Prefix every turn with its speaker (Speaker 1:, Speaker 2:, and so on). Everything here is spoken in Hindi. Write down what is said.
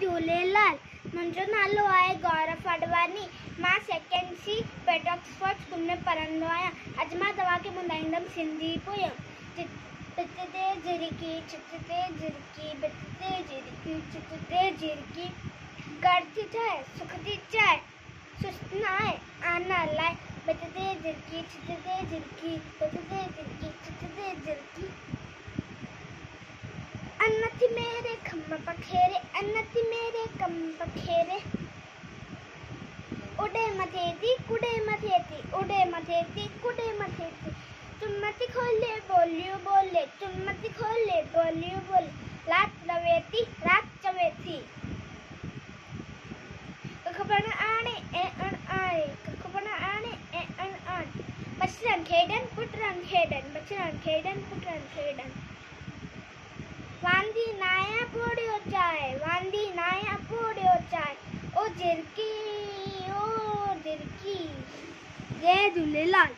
Speaker 1: झूलेलाल। मुंहिंजो नालो आहे गौरव अडवानी। मां सेकेंड सी पेट ऑक्सफोर्ड स्कूल में पढ़ंदो आहियां। अॼु मां तव्हांखे ॿुधाईंदमि सिंधी पोयम। भित ते झिरकी, छित ते झिरकी, भित ते झिरकी, छित ते झिरकी, घर थी ठाहे सुख थी चाहे, सुस्त न आहे आना लाइ। भित ते झिरकी, छित ते झिरकी, भित ते झिरकी, छित ते झिरकी, अन्न थी मेरे खम्भ पखेरे, अन्न थी मेरे खम्भ पखेरे, उड़े मथे थी कुड़े मथे थी, उड़े मथे थी कुड़े मथे थी, चुम्मती खोले बोलियो बोले, चुम्मती खोले बोलियो बोले, रात रवे थी रात चवे थी, कख पण आणे ऐं अण आणे, कख पण आणे ऐं अण आणे, बचड़न खेडन पुटरन खेडन, बचड़न खेडन पुटरन खेडन, वांदी नाया पोड़ियो चाहे, वांदी नाया पोड़ियो चाहे, ओ झिरकी ओ झिरकी। जय झूलेलाल।